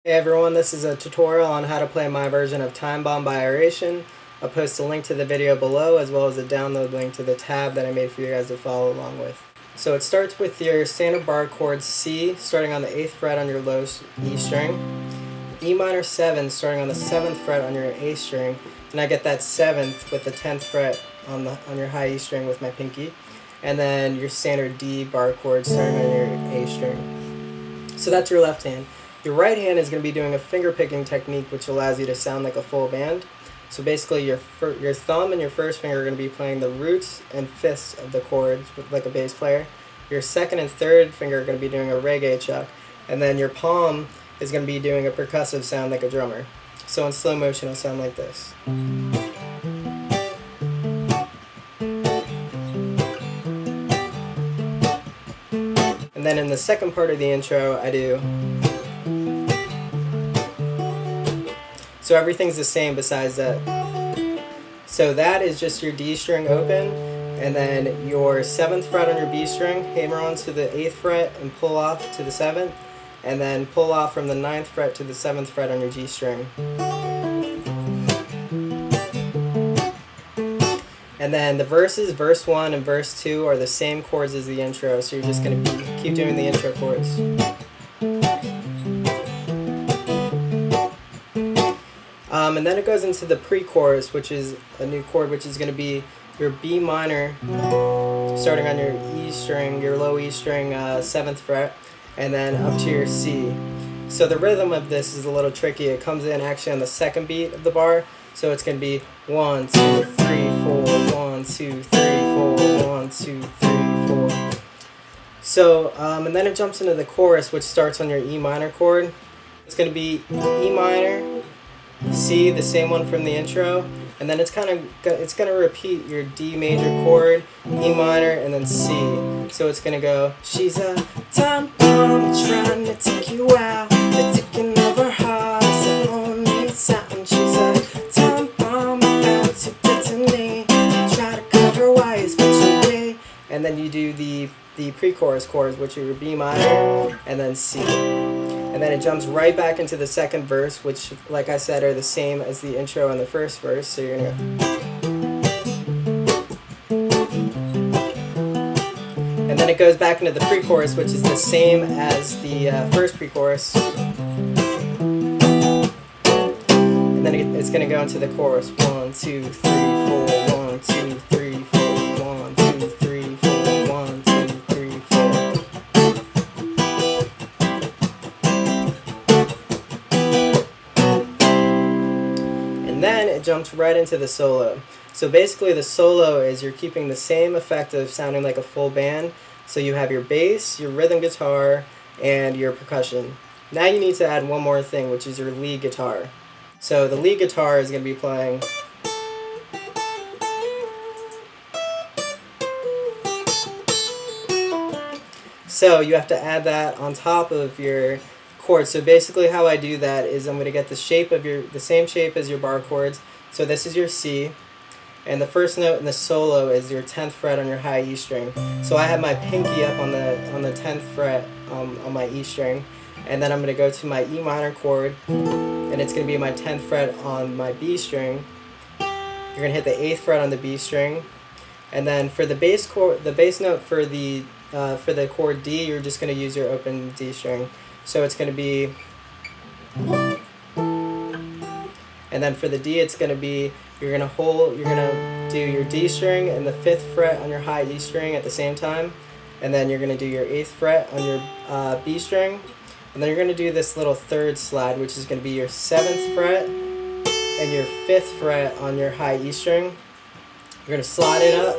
Hey everyone, this is a tutorial on how to play my version of Time Bomb by Iration. I'll post a link to the video below as well as a download link to the tab that I made for you guys to follow along with. So it starts with your standard bar chord C starting on the 8th fret on your low E string, E minor 7 starting on the 7th fret on your A string, and I get that 7th with the 10th fret on your high E string with my pinky, and then your standard D bar chord starting on your A string. So that's your left hand. Your right hand is going to be doing a finger picking technique which allows you to sound like a full band. So basically your thumb and your first finger are going to be playing the roots and fifths of the chords like a bass player. Your second and third finger are going to be doing a reggae chuck. And then your palm is going to be doing a percussive sound like a drummer. So in slow motion it'll sound like this. And then in the second part of the intro I do. So everything's the same besides that. So that is just your D string open, and then your 7th fret on your B string, hammer on to the 8th fret and pull off to the 7th, and then pull off from the 9th fret to the 7th fret on your G string. And then the verses, verse 1 and verse 2 are the same chords as the intro, so you're just going to keep doing the intro chords. And then it goes into the pre-chorus, which is a new chord, which is going to be your B minor, starting on your E string, your low E string, 7th fret, and then up to your C. So the rhythm of this is a little tricky. It comes in actually on the second beat of the bar, so it's going to be 1, 2, 3, 4, 1, 2, 3, 4, 1, 2, 3, 4. So, and then it jumps into the chorus, which starts on your E minor chord. It's going to be E minor, C, the same one from the intro, and then it's going to repeat your D major chord, E minor, and then C. So it's going to go, she's a time bomb trying to take you out, the ticking of her heart is the only sound. She's a time bomb about to detonate, try to cut her wires but you wait. And then you do the pre-chorus chords, which are your B minor and then C. And then it jumps right back into the second verse, which, like I said, are the same as the intro and the first verse. So you're going to go. And then it goes back into the pre-chorus, which is the same as the first pre-chorus. And then it's going to go into the chorus. 1, 2, 3, 4, 1, 2, 3, 4, 1, 2, 3, 4, 1, 2, 3, 4. And then it jumps right into the solo. So basically the solo is you're keeping the same effect of sounding like a full band. So you have your bass, your rhythm guitar, and your percussion. Now you need to add one more thing, which is your lead guitar. So the lead guitar is going to be playing. So you have to add that on top of your chords. So basically how I do that is I'm going to get the same shape as your bar chords. So this is your C, and the first note in the solo is your 10th fret on your high E string. So I have my pinky up on the 10th fret on my E string, and then I'm going to go to my E minor chord, and it's going to be my 10th fret on my B string. You're going to hit the 8th fret on the B string, and then for the bass note for the chord D, you're just going to use your open D string. So it's going to be, and then for the D, it's going to be, you're going to do your D string and the 5th fret on your high E string at the same time, and then you're going to do your 8th fret on your B string, and then you're going to do this little third slide, which is going to be your 7th fret and your 5th fret on your high E string. You're going to slide it up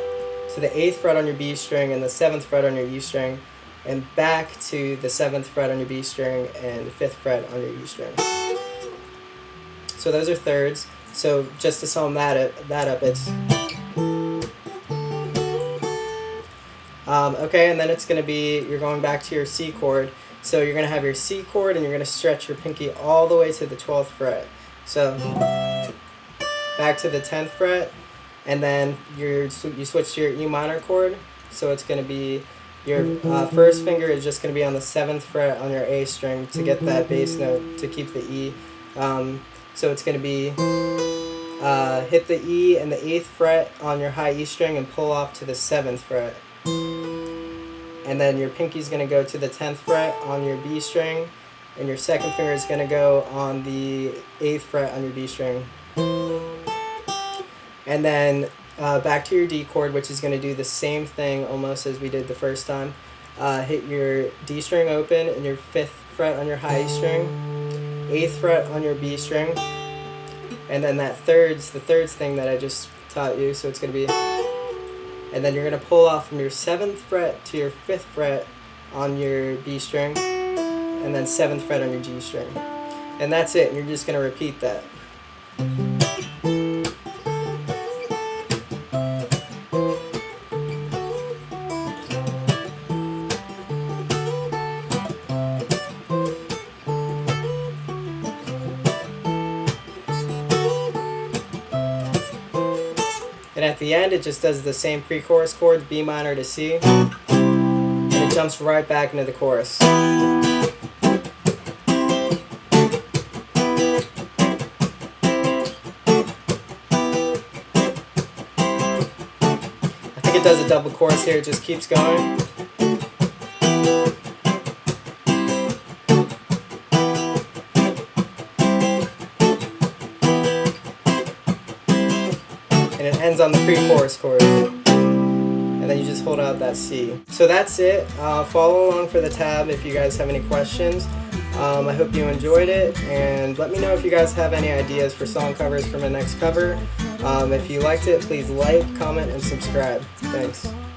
to the 8th fret on your B string and the 7th fret on your E string, and back to the 7th fret on your B string and the 5th fret on your E string. So those are thirds. So just to sum that up, it's okay, and then it's going to be, you're going back to your C chord. So you're going to have your C chord and you're going to stretch your pinky all the way to the 12th fret. So back to the 10th fret, and then you switch to your E minor chord. So it's going to be Your first finger is just going to be on the 7th fret on your A string to get that bass note to keep the E. So it's going to be hit the E and the 8th fret on your high E string and pull off to the 7th fret. And then your pinky's going to go to the 10th fret on your B string, and your second finger is going to go on the 8th fret on your B string. And then back to your D chord, which is going to do the same thing almost as we did the first time. Hit your D string open and your 5th fret on your high E string, 8th fret on your B string, and then the thirds thing that I just taught you, so it's going to be, and then you're going to pull off from your 7th fret to your 5th fret on your B string, and then 7th fret on your G string. And that's it, and you're just going to repeat that. And at the end, it just does the same pre-chorus chords, B minor to C, and it jumps right back into the chorus. I think it does a double chorus here, it just keeps going. And it ends on the pre-chorus chord, and then you just hold out that C. So that's it. Follow along for the tab if you guys have any questions. I hope you enjoyed it, and let me know if you guys have any ideas for song covers for my next cover. If you liked it, please like, comment, and subscribe. Thanks.